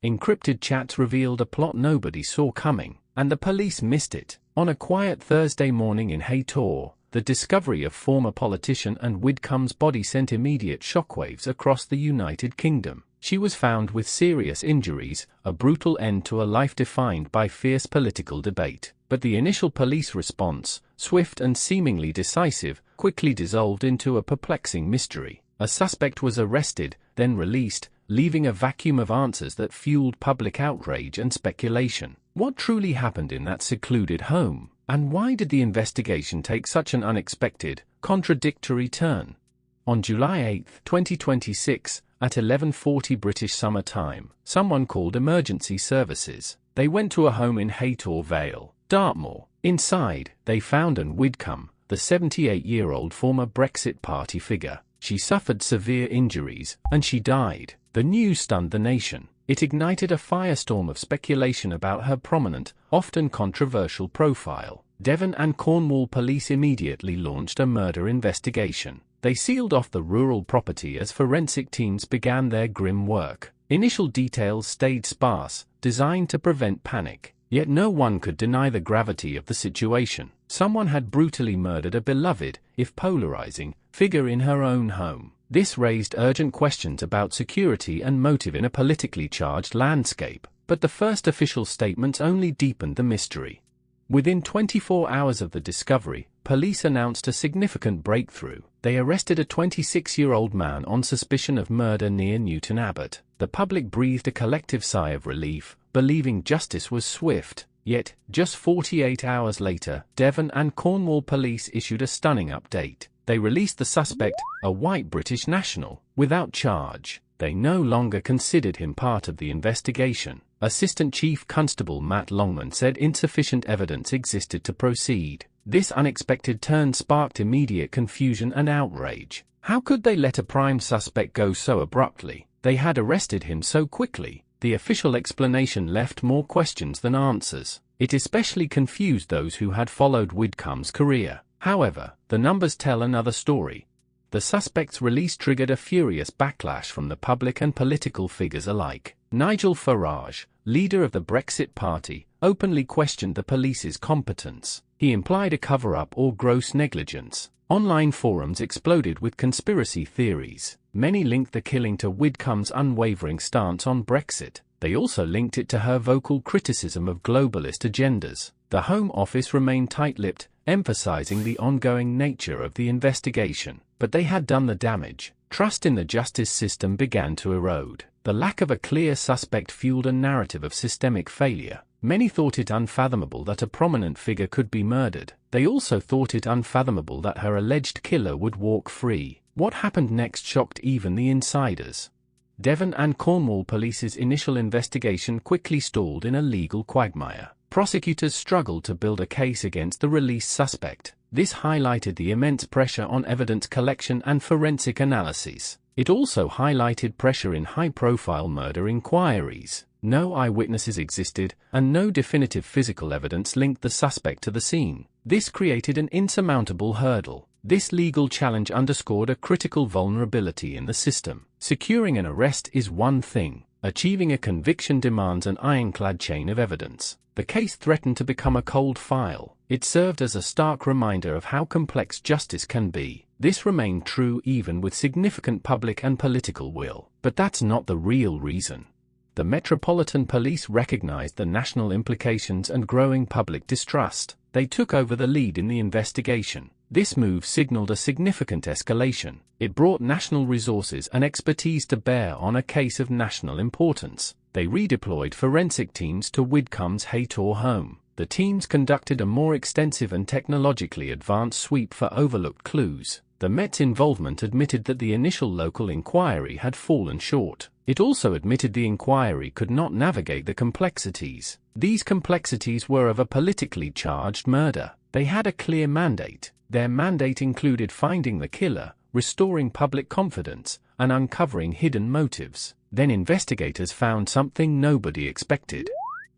Encrypted chats revealed a plot nobody saw coming, and the police missed it. On a quiet Thursday morning in Haytor, the discovery of former politician Ann Widdecombe's body sent immediate shockwaves across the United Kingdom. She was found with serious injuries, a brutal end to a life defined by fierce political debate. But the initial police response, swift and seemingly decisive, quickly dissolved into a perplexing mystery. A suspect was arrested, then released, leaving a vacuum of answers that fueled public outrage and speculation. What truly happened in that secluded home? And why did the investigation take such an unexpected, contradictory turn? On July 8, 2026, at 11:40 British Summer Time, someone called emergency services. They went to a home in Haytor Vale, Dartmoor. Inside, they found Ann Widdecombe, the 78-year-old former Brexit Party figure. She suffered severe injuries, and she died. The news stunned the nation. It ignited a firestorm of speculation about her prominent, often controversial profile. Devon and Cornwall Police immediately launched a murder investigation. They sealed off the rural property as forensic teams began their grim work. Initial details stayed sparse, designed to prevent panic. Yet no one could deny the gravity of the situation. Someone had brutally murdered a beloved, if polarizing, figure in her own home. This raised urgent questions about security and motive in a politically charged landscape. But the first official statements only deepened the mystery. Within 24 hours of the discovery, police announced a significant breakthrough. They arrested a 26-year-old man on suspicion of murder near Newton Abbot. The public breathed a collective sigh of relief, believing justice was swift. Yet, just 48 hours later, Devon and Cornwall Police issued a stunning update. They released the suspect, a white British national, without charge. They no longer considered him part of the investigation. Assistant Chief Constable Matt Longman said insufficient evidence existed to proceed. This unexpected turn sparked immediate confusion and outrage. How could they let a prime suspect go so abruptly? They had arrested him so quickly. The official explanation left more questions than answers. It especially confused those who had followed Widdecombe's career. However, the numbers tell another story. The suspect's release triggered a furious backlash from the public and political figures alike. Nigel Farage, leader of the Brexit Party, openly questioned the police's competence. He implied a cover-up or gross negligence. Online forums exploded with conspiracy theories. Many linked the killing to Widdecombe's unwavering stance on Brexit. They also linked it to her vocal criticism of globalist agendas. The Home Office remained tight-lipped, emphasizing the ongoing nature of the investigation. But they had done the damage. Trust in the justice system began to erode. The lack of a clear suspect fueled a narrative of systemic failure. Many thought it unfathomable that a prominent figure could be murdered. They also thought it unfathomable that her alleged killer would walk free. What happened next shocked even the insiders. Devon and Cornwall Police's initial investigation quickly stalled in a legal quagmire. Prosecutors struggled to build a case against the released suspect. This highlighted the immense pressure on evidence collection and forensic analyses. It also highlighted pressure in high-profile murder inquiries. No eyewitnesses existed, and no definitive physical evidence linked the suspect to the scene. This created an insurmountable hurdle. This legal challenge underscored a critical vulnerability in the system. Securing an arrest is one thing. Achieving a conviction demands an ironclad chain of evidence. The case threatened to become a cold file. It served as a stark reminder of how complex justice can be. This remained true even with significant public and political will. But that's not the real reason. The Metropolitan Police recognized the national implications and growing public distrust. They took over the lead in the investigation. This move signaled a significant escalation. It brought national resources and expertise to bear on a case of national importance. They redeployed forensic teams to Widdecombe's Haytor home. The teams conducted a more extensive and technologically advanced sweep for overlooked clues. The Met's involvement admitted that the initial local inquiry had fallen short. It also admitted the inquiry could not navigate the complexities. These complexities were of a politically charged murder. They had a clear mandate. Their mandate included finding the killer, restoring public confidence, and uncovering hidden motives. Then investigators found something nobody expected.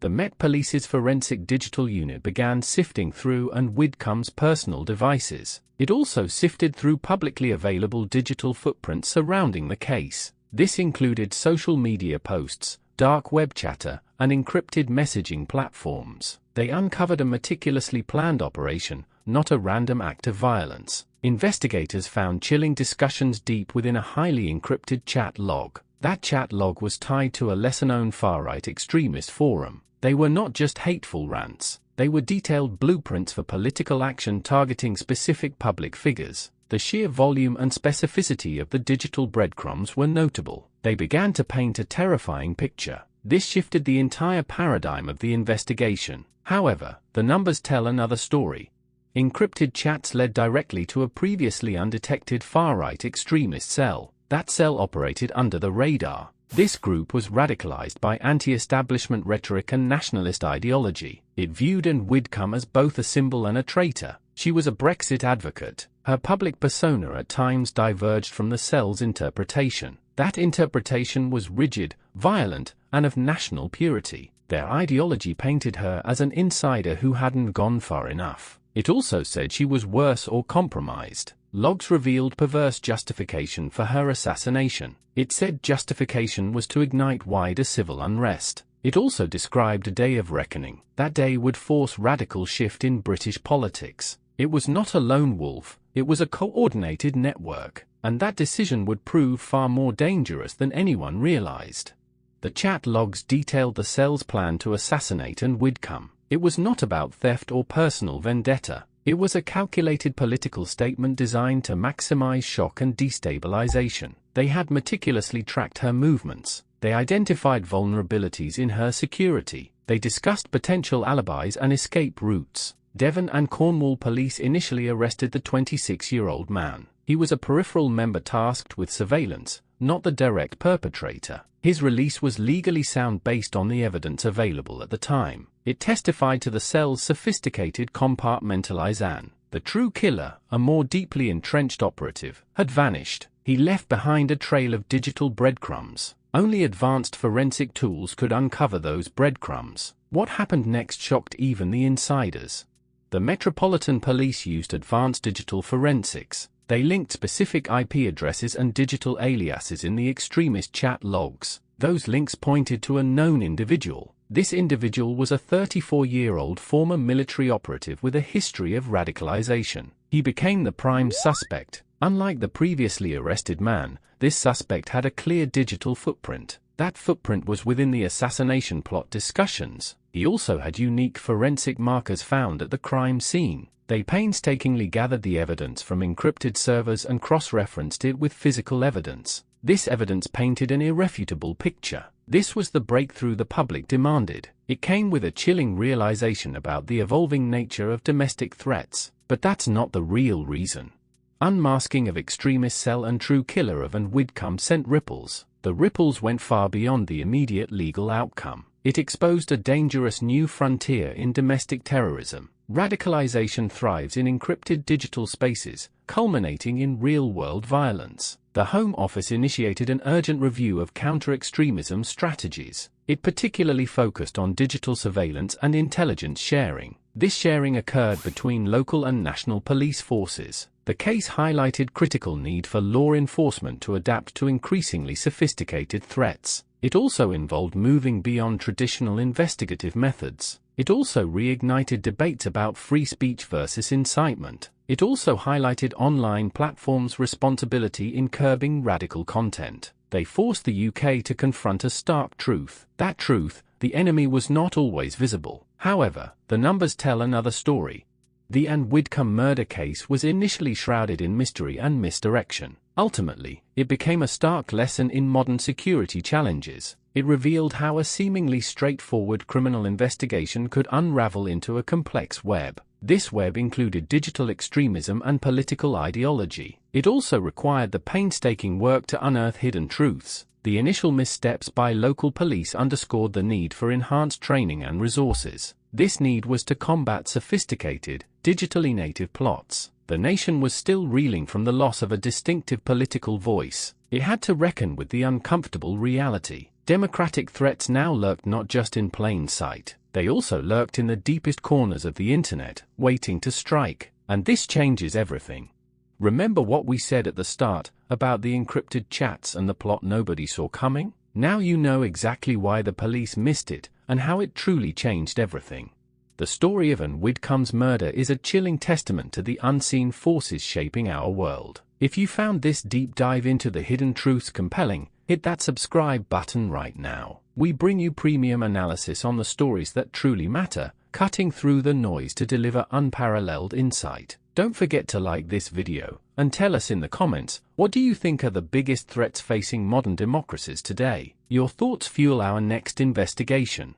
The Met Police's Forensic Digital Unit began sifting through Ann Widdecombe's personal devices. It also sifted through publicly available digital footprints surrounding the case. This included social media posts, dark web chatter, and encrypted messaging platforms. They uncovered a meticulously planned operation, not a random act of violence. Investigators found chilling discussions deep within a highly encrypted chat log. That chat log was tied to a lesser-known far-right extremist forum. They were not just hateful rants. They were detailed blueprints for political action targeting specific public figures. The sheer volume and specificity of the digital breadcrumbs were notable. They began to paint a terrifying picture. This shifted the entire paradigm of the investigation. However, the numbers tell another story. Encrypted chats led directly to a previously undetected far-right extremist cell. That cell operated under the radar. This group was radicalized by anti-establishment rhetoric and nationalist ideology. It viewed Ann Widdecombe as both a symbol and a traitor. She was a Brexit advocate. Her public persona at times diverged from the cell's interpretation. That interpretation was rigid, violent, and of national purity. Their ideology painted her as an insider who hadn't gone far enough. It also said she was worse or compromised. Logs revealed perverse justification for her assassination. It said justification was to ignite wider civil unrest. It also described a day of reckoning. That day would force radical shift in British politics. It was not a lone wolf, it was a coordinated network, and that decision would prove far more dangerous than anyone realized. The chat logs detailed the cell's plan to assassinate Ann Widdecombe. It was not about theft or personal vendetta. It was a calculated political statement designed to maximize shock and destabilization. They had meticulously tracked her movements. They identified vulnerabilities in her security. They discussed potential alibis and escape routes. Devon and Cornwall Police initially arrested the 26-year-old man. He was a peripheral member tasked with surveillance, not the direct perpetrator. His release was legally sound based on the evidence available at the time. It testified to the cell's sophisticated compartmentalization. The true killer, a more deeply entrenched operative, had vanished. He left behind a trail of digital breadcrumbs. Only advanced forensic tools could uncover those breadcrumbs. What happened next shocked even the insiders. The Metropolitan Police used advanced digital forensics. They linked specific IP addresses and digital aliases in the extremist chat logs. Those links pointed to a known individual. This individual was a 34-year-old former military operative with a history of radicalization. He became the prime suspect. Unlike the previously arrested man, this suspect had a clear digital footprint. That footprint was within the assassination plot discussions. He also had unique forensic markers found at the crime scene. They painstakingly gathered the evidence from encrypted servers and cross-referenced it with physical evidence. This evidence painted an irrefutable picture. This was the breakthrough the public demanded. It came with a chilling realization about the evolving nature of domestic threats. But that's not the real reason. Unmasking of extremist cell and true killer of Ann Widdecombe sent ripples. The ripples went far beyond the immediate legal outcome. It exposed a dangerous new frontier in domestic terrorism. Radicalization thrives in encrypted digital spaces, culminating in real-world violence. The Home Office initiated an urgent review of counter-extremism strategies. It particularly focused on digital surveillance and intelligence sharing. This sharing occurred between local and national police forces. The case highlighted critical need for law enforcement to adapt to increasingly sophisticated threats. It also involved moving beyond traditional investigative methods. It also reignited debates about free speech versus incitement. It also highlighted online platforms' responsibility in curbing radical content. They forced the UK to confront a stark truth. That truth, the enemy was not always visible. However, the numbers tell another story. The Ann Widdecombe murder case was initially shrouded in mystery and misdirection. Ultimately, it became a stark lesson in modern security challenges. It revealed how a seemingly straightforward criminal investigation could unravel into a complex web. This web included digital extremism and political ideology. It also required the painstaking work to unearth hidden truths. The initial missteps by local police underscored the need for enhanced training and resources. This need was to combat sophisticated, digitally native plots. The nation was still reeling from the loss of a distinctive political voice. It had to reckon with the uncomfortable reality. Democratic threats now lurked not just in plain sight. They also lurked in the deepest corners of the internet, waiting to strike. And this changes everything. Remember what we said at the start about the encrypted chats and the plot nobody saw coming? Now you know exactly why the police missed it, and how it truly changed everything. The story of Ann Widdecombe's murder is a chilling testament to the unseen forces shaping our world. If you found this deep dive into the hidden truths compelling, hit that subscribe button right now. We bring you premium analysis on the stories that truly matter, cutting through the noise to deliver unparalleled insight. Don't forget to like this video, and tell us in the comments, what do you think are the biggest threats facing modern democracies today? Your thoughts fuel our next investigation.